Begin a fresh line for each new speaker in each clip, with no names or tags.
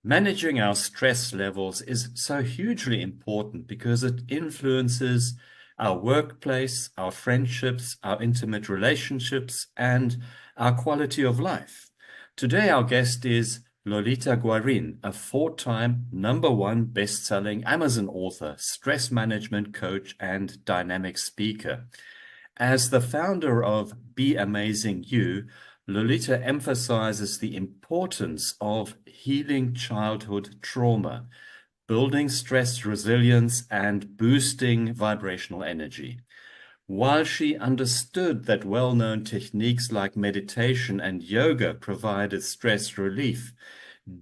Managing our stress levels is so hugely important because it influences our workplace, our friendships, our intimate relationships, and our quality of life. Today, our guest is Lolita Guarin, a four-time #1 best-selling Amazon author, stress management coach, and dynamic speaker. As the founder of Be Amazing You, Lolita emphasizes the importance of healing childhood trauma, building stress resilience, and boosting vibrational energy. While she understood that well-known techniques like meditation and yoga provided stress relief,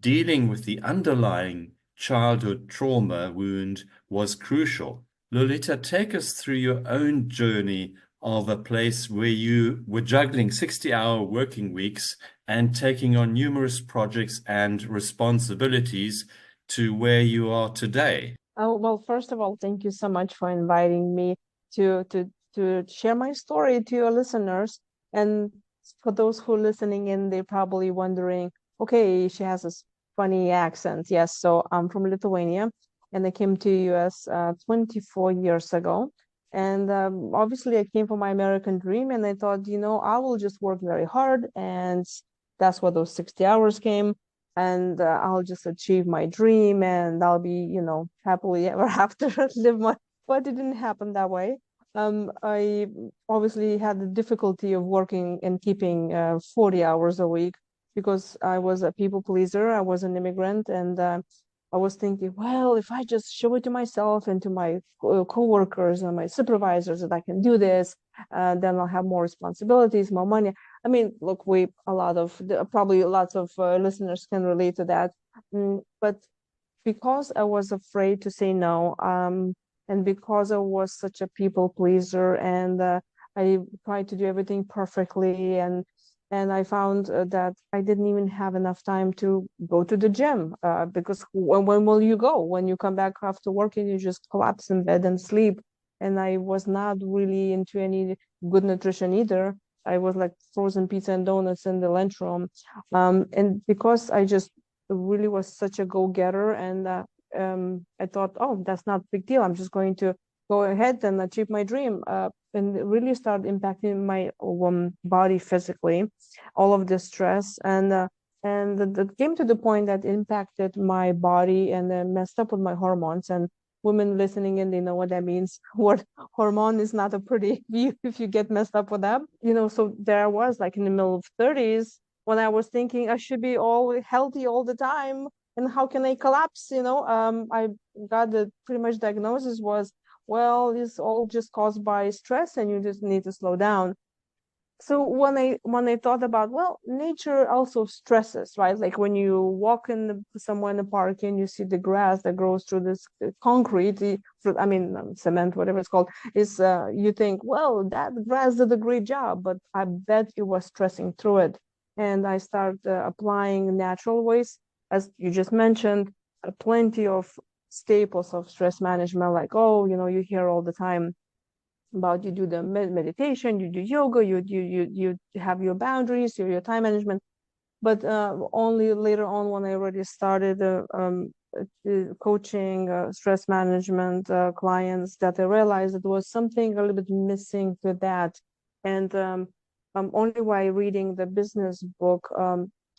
dealing with the underlying childhood trauma wound was crucial. Lolita, take us through your own journey of a place where you were juggling 60-hour working weeks and taking on numerous projects and responsibilities to where you are today.
Oh, well, first of all, thank you so much for inviting me to share my story to your listeners. And for those who are listening in, they're probably wondering, okay, she has this funny accent. Yes, so I'm from Lithuania, and I came to US 24 years ago. And obviously, I came for my American dream, and I thought, I will just work very hard, and that's what those 60 hours came, and I'll just achieve my dream and I'll be, happily ever after live my, but it didn't happen that way. I obviously had the difficulty of working and keeping 40 hours a week because I was a people pleaser. I was an immigrant, and I was thinking, well, if I just show it to myself and to my coworkers and my supervisors that I can do this, then I'll have more responsibilities, more money. I mean, look, probably lots of listeners can relate to that. But because I was afraid to say no, and because I was such a people pleaser, and I tried to do everything perfectly, and I found that I didn't even have enough time to go to the gym, because when will you go? When you come back after work and you just collapse in bed and sleep. And I was not really into any good nutrition either. I was like frozen pizza and donuts in the lunchroom. And because I just really was such a go-getter, and I thought, oh, that's not a big deal. I'm just going to go ahead and achieve my dream. And it really started impacting my body physically, all of the stress. And that came to the point that impacted my body and then messed up with my hormones. And women listening in, they know what that means. What hormone is not a pretty view if you get messed up with that. So there I was, like in the middle of 30s, when I was thinking I should be all healthy all the time. And how can I collapse? I got the pretty much diagnosis was, well, it's all just caused by stress and you just need to slow down. So when I thought about, well, nature also stresses, right? Like when you walk somewhere in the park and you see the grass that grows through this concrete, cement, whatever it's called, is you think, well, that grass did a great job, but I bet it was stressing through it. And I start applying natural ways, as you just mentioned, plenty of staples of stress management, like, oh, you hear all the time about you do the meditation, you do yoga, you have your boundaries, your time management. But only later on, when I already started coaching stress management clients, that I realized there was something a little bit missing to that. And only while reading the business book,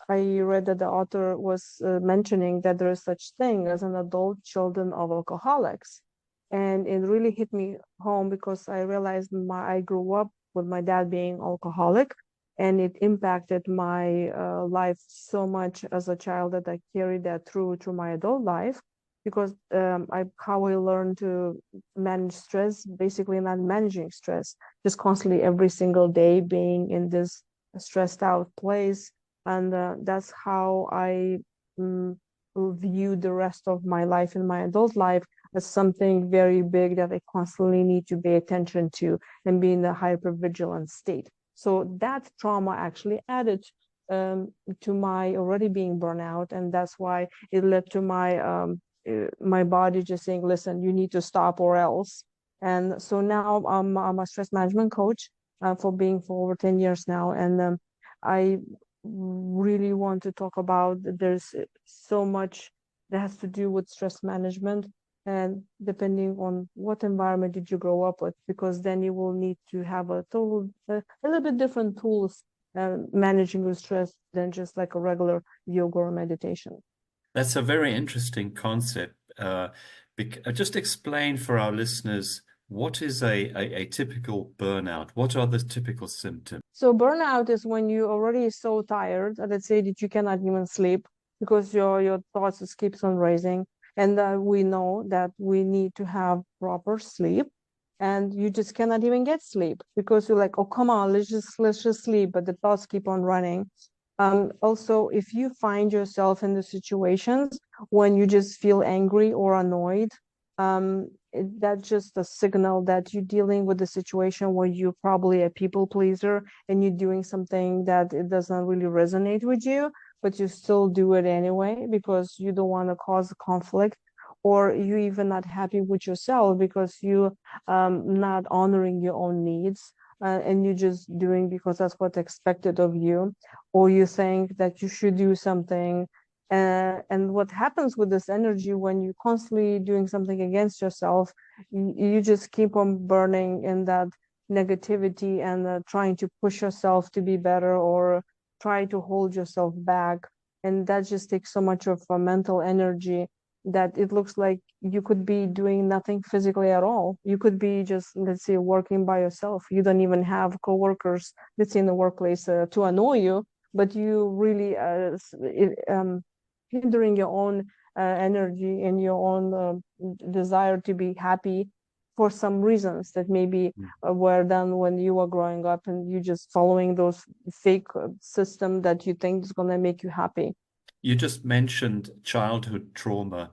I read that the author was mentioning that there is such thing as an adult children of alcoholics. And it really hit me home because I realized I grew up with my dad being alcoholic, and it impacted my life so much as a child that I carried that through my adult life, because how I learned to manage stress, basically not managing stress, just constantly every single day being in this stressed out place. And that's how I view the rest of my life in my adult life as something very big that I constantly need to pay attention to and be in a hypervigilant state. So that trauma actually added to my already being burnout, and that's why it led to my body just saying, "Listen, you need to stop or else." And so now I'm a stress management coach for over 10 years now, and I really want to talk about. There's so much that has to do with stress management, and depending on what environment did you grow up with, because then you will need to have a little bit different tools managing your stress than just like a regular yoga or meditation.
That's a very interesting concept. Just explain for our listeners what is a typical burnout? What are the typical symptoms?
So burnout is when you already so tired, let's say that you cannot even sleep because your thoughts just keeps on raising. And we know that we need to have proper sleep, and you just cannot even get sleep because you're like, oh come on, let's just sleep, but the thoughts keep on running. Also, if you find yourself in the situations when you just feel angry or annoyed, that's just a signal that you're dealing with a situation where you're probably a people pleaser and you're doing something that it doesn't really resonate with you, but you still do it anyway because you don't want to cause conflict, or you even not happy with yourself because you not honoring your own needs, and you're just doing because that's what's expected of you, or you think that you should do something. And what happens with this energy when you're constantly doing something against yourself, you just keep on burning in that negativity and trying to push yourself to be better or try to hold yourself back. And that just takes so much of a mental energy that it looks like you could be doing nothing physically at all. You could be just, let's say, working by yourself. You don't even have coworkers, let's say, in the workplace to annoy you, but you really hindering your own energy and your own desire to be happy for some reasons that maybe were done when you were growing up, and you just following those fake system that you think is going to make you happy.
You just mentioned childhood trauma.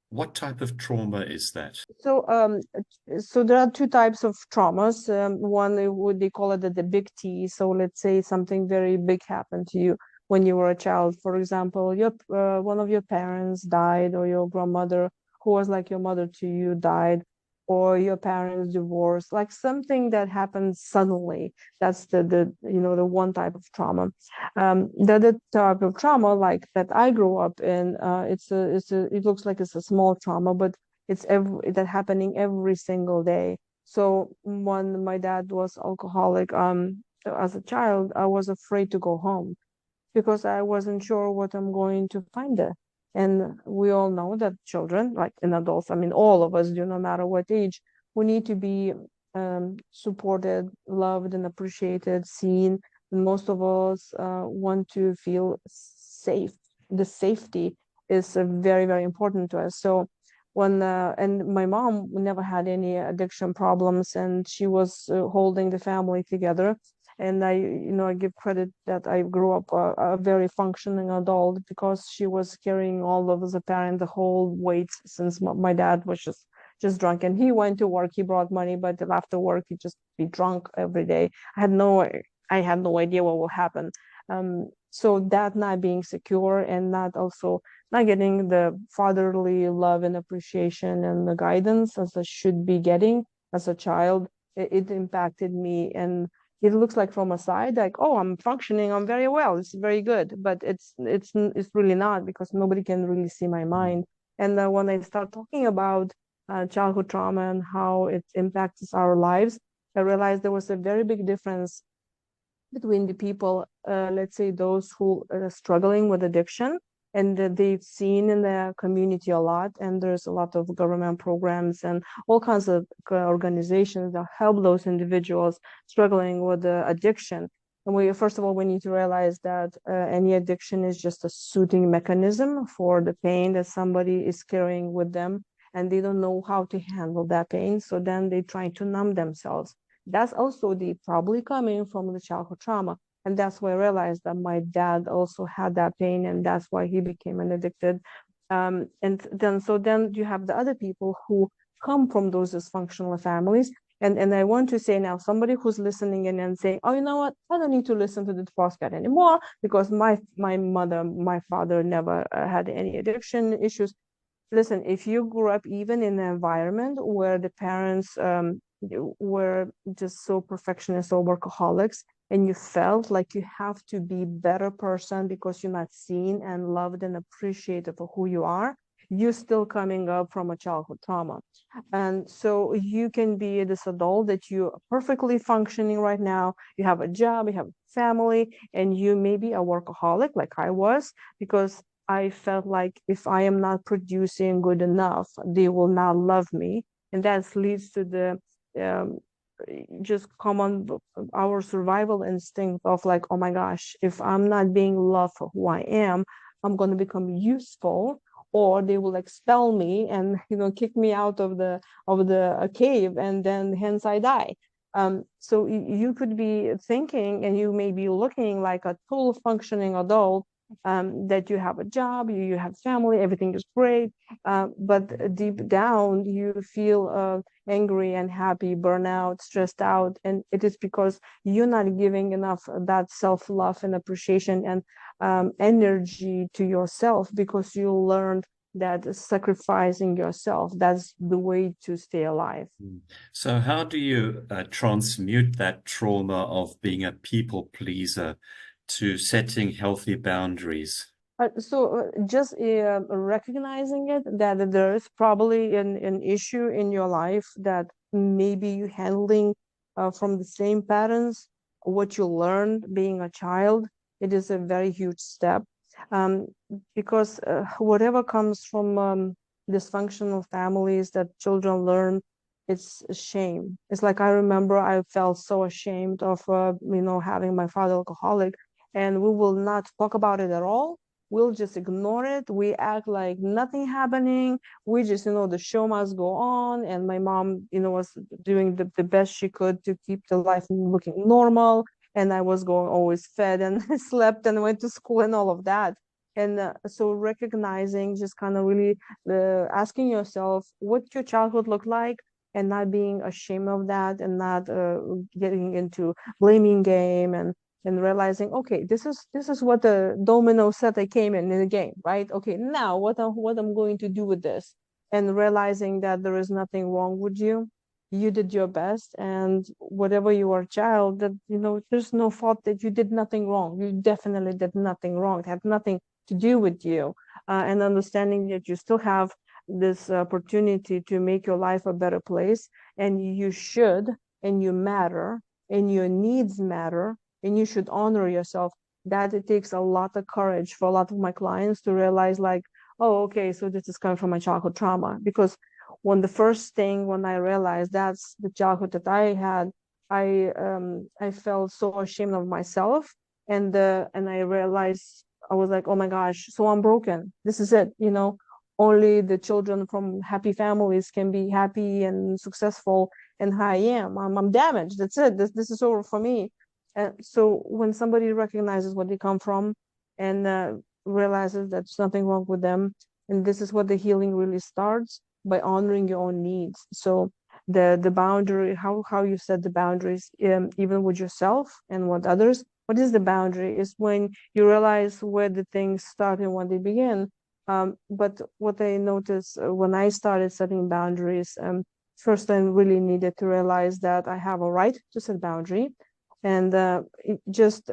What type of trauma is that?
So there are two types of traumas. One, would they call it the big T. So let's say something very big happened to you when you were a child. For example, your one of your parents died, or your grandmother, who was like your mother to you, died, or your parents divorced, like something that happened suddenly. That's the one type of trauma. The other type of trauma, like that I grew up in, it looks like it's a small trauma, but it's every that happening every single day. So when my dad was alcoholic, as a child, I was afraid to go home because I wasn't sure what I'm going to find there. And we all know that children, like in adults, I mean, all of us do, no matter what age, we need to be supported, loved, and appreciated, seen. And most of us want to feel safe. The safety is very, very important to us. So and my mom never had any addiction problems, and she was holding the family together. And I give credit that I grew up a very functioning adult because she was carrying all of as a parent the whole weight, since my dad was just drunk, and he went to work, he brought money, but after work he'd just be drunk every day. I had no idea what will happen. So that not being secure and not also not getting the fatherly love and appreciation and the guidance as I should be getting as a child, it impacted me. And it looks like from a side like, oh, I'm functioning, I'm very well, it's very good, but it's really not, because nobody can really see my mind. And when I start talking about childhood trauma and how it impacts our lives, I realized there was a very big difference between the people, let's say those who are struggling with addiction, and that they've seen in the community a lot. And there's a lot of government programs and all kinds of organizations that help those individuals struggling with the addiction. And first of all, we need to realize that any addiction is just a soothing mechanism for the pain that somebody is carrying with them, and they don't know how to handle that pain. So then they try to numb themselves. That's also the probably coming from the childhood trauma. And that's why I realized that my dad also had that pain, and that's why he became an addicted. And then you have the other people who come from those dysfunctional families. And I want to say now, somebody who's listening in and saying, oh, you know what, I don't need to listen to this podcast anymore because my father never had any addiction issues. Listen, if you grew up even in an environment where the parents were just so perfectionist or workaholics, and you felt like you have to be better person because you're not seen and loved and appreciated for who you are, you're still coming up from a childhood trauma. And so you can be this adult that you're perfectly functioning right now. You have a job, you have a family, and you may be a workaholic like I was, because I felt like if I am not producing good enough, they will not love me. And that leads to the um, just common our survival instinct of like, oh my gosh, if I'm not being loved for who I am, I'm going to become useful, or they will expel me and kick me out of the cave, and then hence I die. So you could be thinking, and you may be looking like a full functioning adult, that you have a job, you have family, everything is great, but deep down you feel angry, unhappy, burnout, stressed out, and it is because you're not giving enough that self-love and appreciation and energy to yourself, because you learned that sacrificing yourself, that's the way to stay alive.
So how do you transmute that trauma of being a people pleaser to setting healthy boundaries?
So just recognizing it, that there is probably an issue in your life that maybe you handling from the same patterns, what you learned being a child. It is a very huge step, um, because whatever comes from dysfunctional families that children learn, it's a shame. It's like I remember I felt so ashamed of having my father alcoholic, and we will not talk about it at all. We'll just ignore it. We act like nothing happening. We just, the show must go on. And my mom, was doing the best she could to keep the life looking normal. And I was going always fed and slept and went to school and all of that. And so recognizing, just kind of really asking yourself what your childhood looked like, and not being ashamed of that, and not getting into blaming game, and realizing, okay, this is what the domino set I came in the game, right? Okay, now what I'm going to do with this, and realizing that there is nothing wrong with you. You did your best, and whatever you are a child, that there's no fault, that you did nothing wrong. You definitely did nothing wrong. It had nothing to do with you, and understanding that you still have this opportunity to make your life a better place, and you should, and you matter, and your needs matter, and you should honor yourself. That it takes a lot of courage for a lot of my clients to realize, like, oh, okay, so this is coming from my childhood trauma. Because when I realized that's the childhood that I had, I felt so ashamed of myself, and I realized, I was like, oh my gosh, so I'm broken. This is it. Only the children from happy families can be happy and successful, and here I am. I'm damaged. That's it. This is over for me. So when somebody recognizes where they come from, and realizes that there's nothing wrong with them, and this is what the healing really starts, by honoring your own needs. So the boundary, how you set the boundaries, even with yourself and with others. What is the boundary? Is when you realize where the things start and when they begin. But what I noticed when I started setting boundaries, first I really needed to realize that I have a right to set boundary, and just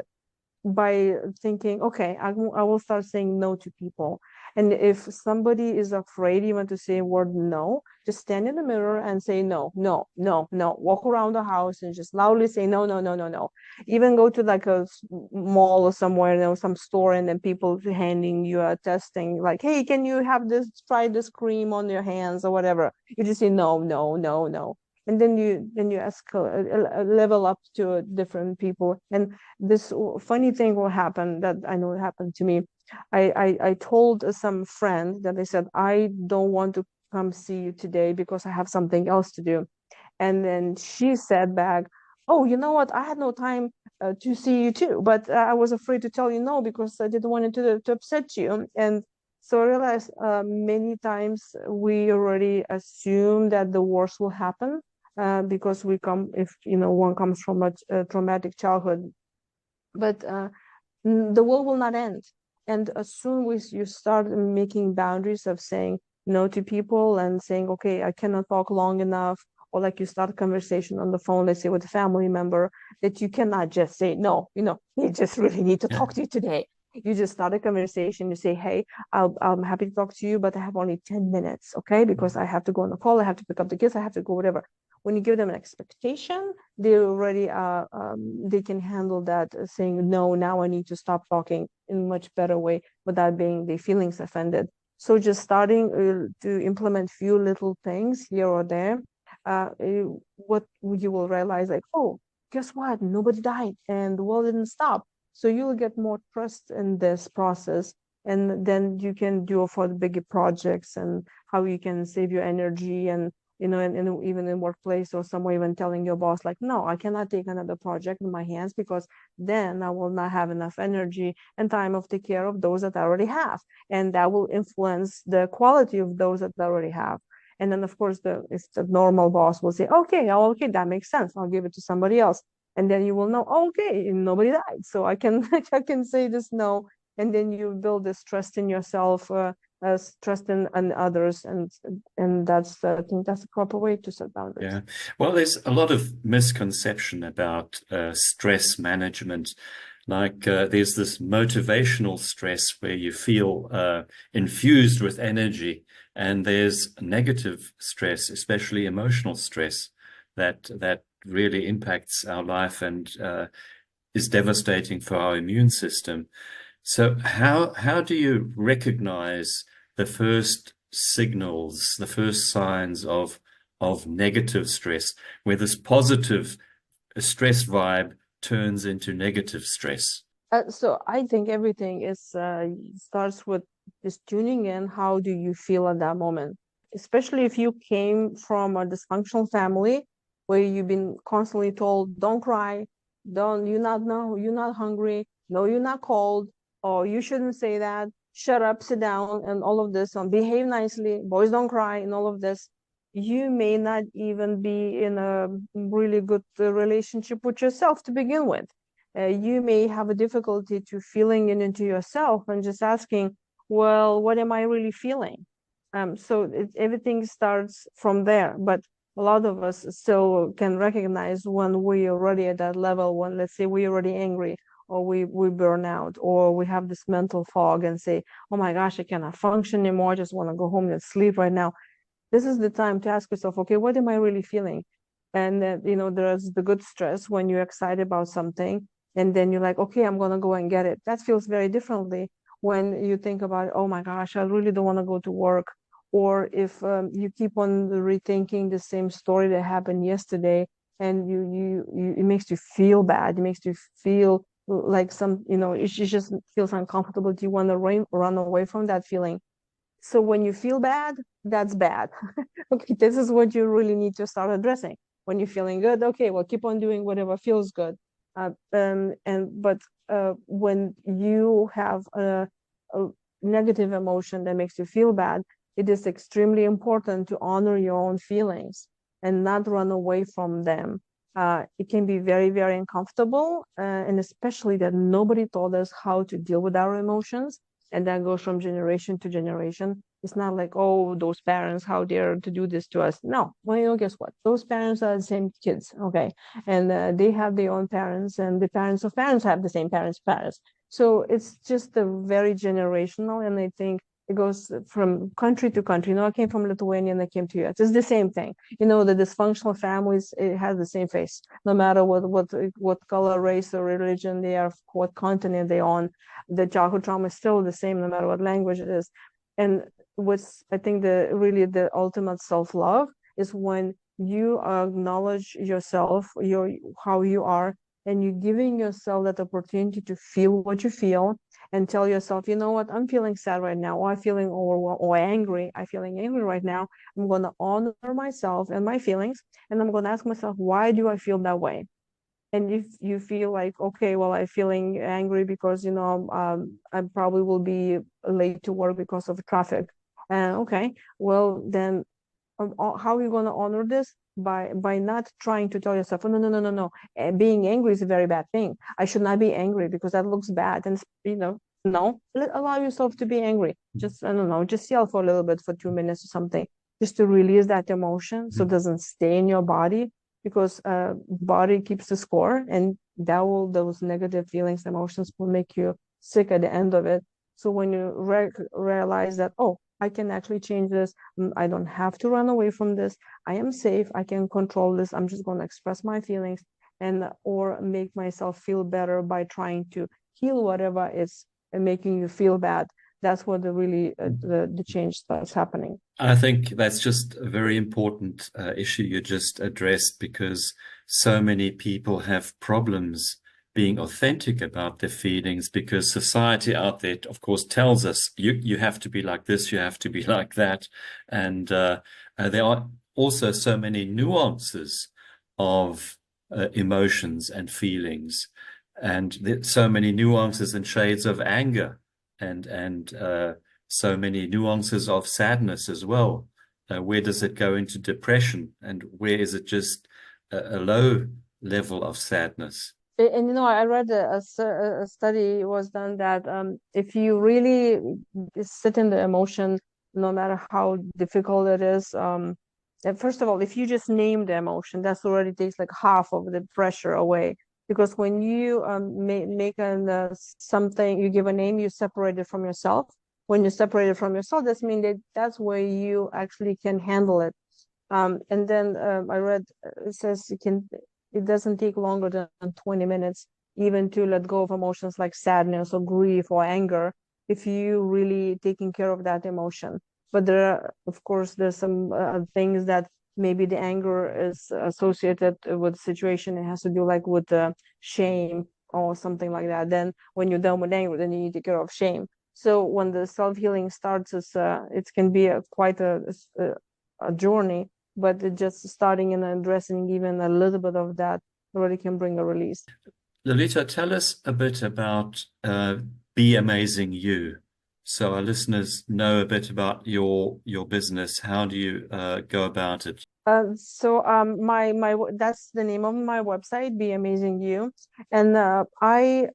by thinking, okay, I will start saying no to people. And if somebody is afraid even to say a word no, just stand in the mirror and say no, no, no, no. Walk around the house and just loudly say no, no, no, no, no. Even go to like a mall or somewhere, some store, and then people handing you a testing, like, hey, can you have this, try this cream on your hands or whatever. You just say no, no, no, no. And then you ask level up to different people. And this funny thing will happen, that I know happened to me. I told some friend that I said, I don't want to come see you today because I have something else to do. And then she said back, oh, you know what? I had no time to see you too, but I was afraid to tell you no because I didn't want it to upset you. And so I realized many times we already assume that the worst will happen because we come, if one comes from a traumatic childhood, but the world will not end. And as soon as you start making boundaries of saying no to people and saying, okay, I cannot talk long enough, or like you start a conversation on the phone, let's say with a family member, that you cannot just say, no, they just really need to
Yeah.
talk to you today. You just start a conversation. You say, hey, I'm happy to talk to you, but I have only 10 minutes, okay? Because I have to go on a call, I have to pick up the kids, I have to go whatever. When you give them an expectation, they already they can handle that, saying, no, now I need to stop talking in a much better way without being their feelings offended. So just starting to implement few little things here or there, what you will realize, like, oh, guess what? Nobody died and the world didn't stop. So you will get more trust in this process. And then you can do for the bigger projects and how you can save your energy and and even in workplace or somewhere, even telling your boss, like, no, I cannot take another project in my hands because then I will not have enough energy and time to take care of those that I already have. And that will influence the quality of those that I already have. And then, of course, if the normal boss will say, okay, oh, okay, that makes sense. I'll give it to somebody else. And then you will know, oh, okay, nobody died. So I can I can say this no. And then you build this trust in yourself, trust in others, and that's I think that's the proper way to set boundaries.
Yeah. Well, there's a lot of misconception about stress management. Like there's this motivational stress where you feel infused with energy, and there's negative stress, especially emotional stress, that really impacts our life and is devastating for our immune system. So how do you recognize the first signals, the first signs of negative stress, where this positive stress vibe turns into negative stress?
So I think everything is starts with just tuning in. How do you feel at that moment? Especially if you came from a dysfunctional family where you've been constantly told, "Don't cry, don't you not know you're not hungry, no, you're not cold, or you shouldn't say that, shut up, sit down," and all of this, and behave nicely, boys don't cry, and all of this. You may not even be in a really good relationship with yourself to begin with. You may have a difficulty to feeling it into yourself and just asking, well, what am I really feeling? So everything starts from there. But a lot of us still can recognize when we are already at that level, when let's say we're already angry or we burn out or we have this mental fog and say, oh my gosh, I cannot function anymore. I just want to go home and sleep right now. This is the time to ask yourself, okay, what am I really feeling? And there's the good stress when you're excited about something, and then you're like, okay, I'm gonna go and get it. That feels very differently when you think about, oh my gosh, I really don't want to go to work. Or if you keep on rethinking the same story that happened yesterday, and it makes you feel bad. It makes you feel like it just feels uncomfortable. Do you want to run away from that feeling? So when you feel bad, that's bad. Okay, this is what you really need to start addressing. When you're feeling good, okay, well, keep on doing whatever feels good. But when you have a negative emotion that makes you feel bad, it is extremely important to honor your own feelings and not run away from them. It can be very, very uncomfortable, and especially that nobody taught us how to deal with our emotions, and that goes from generation to generation. It's not like, oh, those parents, how dare to do this to us. No, well, guess what? Those parents are the same kids, okay? And they have their own parents, and the parents of parents have the same parents. So it's just a very generational, and I think it goes from country to country. I came from Lithuania and I came to US. It's the same thing. The dysfunctional families, it has the same face, no matter what color, race, or religion they are, what continent they're on. The childhood trauma is still the same, no matter what language it is. And what's, I think, the ultimate self-love is when you acknowledge yourself, how you are, and you're giving yourself that opportunity to feel what you feel, and tell yourself, you know what, I'm feeling sad right now, or I'm feeling or angry. I'm feeling angry right now. I'm going to honor myself and my feelings, and I'm going to ask myself, why do I feel that way? And if you feel like, okay, well, I'm feeling angry because, I probably will be late to work because of traffic. And okay, well, then how are you going to honor this? By not trying to tell yourself, oh, no, no, no, no, no. Being angry is a very bad thing. I should not be angry because that looks bad. And, no, allow yourself to be angry. Just, I don't know, just yell for a little bit for 2 minutes or something. just to release that emotion so it doesn't stay in your body, because body keeps the score, and those negative feelings, emotions will make you sick at the end of it. So when you realize that, oh, I can actually change this, I don't have to run away from this, I am safe, I can control this, I'm just going to express my feelings and or make myself feel better by trying to heal whatever is making you feel bad. That's what the change starts happening.
I think that's just a very important issue you just addressed, because so many people have problems being authentic about their feelings, because society out there, of course, tells us you have to be like this, you have to be like that. And there are also so many nuances of emotions and feelings, and so many nuances and shades of anger, and so many nuances of sadness as well. Where does it go into depression, and where is it just a low level of sadness?
And I read a study was done that if you really sit in the emotion, no matter how difficult it is, and first of all, if you just name the emotion, that's already takes like half of the pressure away. Because when you make something, you give a name, you separate it from yourself. When you separate it from yourself, that means that's where you actually can handle it. And then I read it says it doesn't take longer than 20 minutes even to let go of emotions like sadness or grief or anger if you really taking care of that emotion. But of course, there's some things that maybe the anger is associated with the situation. It has to do like with shame or something like that. Then when you're done with anger, then you need to take care of shame. So when the self-healing starts, it can be quite a journey, but just starting and addressing even a little bit of that already can bring a release.
Lolita, tell us a bit about Be Amazing You, so our listeners know a bit about your business. How do you go about it?
My that's the name of my website, Be Amazing You, and I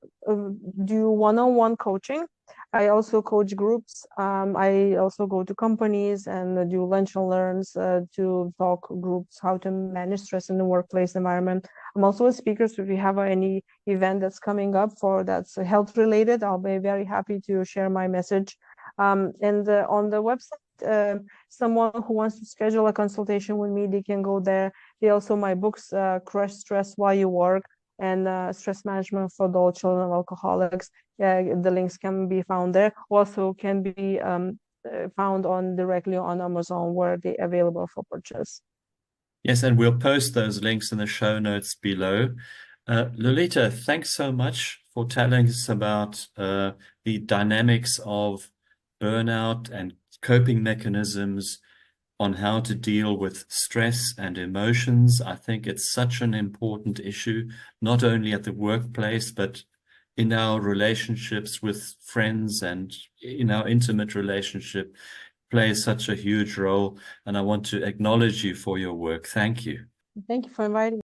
do one-on-one coaching. I also coach groups. I also go to companies and do lunch and learns to talk groups how to manage stress in the workplace environment. I'm also a speaker, so if you have any event that's coming up for that's health related, I'll be very happy to share my message. And on the website, someone who wants to schedule a consultation with me, they can go there. They also my books, Crush Stress While You Work, and Stress Management for Adult Children of Alcoholics. The links can be found there. Also can be found on directly on Amazon, where they're available for purchase.
Yes, and we'll post those links in the show notes below. Lolita, thanks so much for telling us about the dynamics of burnout and coping mechanisms on how to deal with stress and emotions. I think it's such an important issue, not only at the workplace, but in our relationships with friends and in our intimate relationship, plays such a huge role. And I want to acknowledge you for your work. Thank you.
Thank you for inviting me.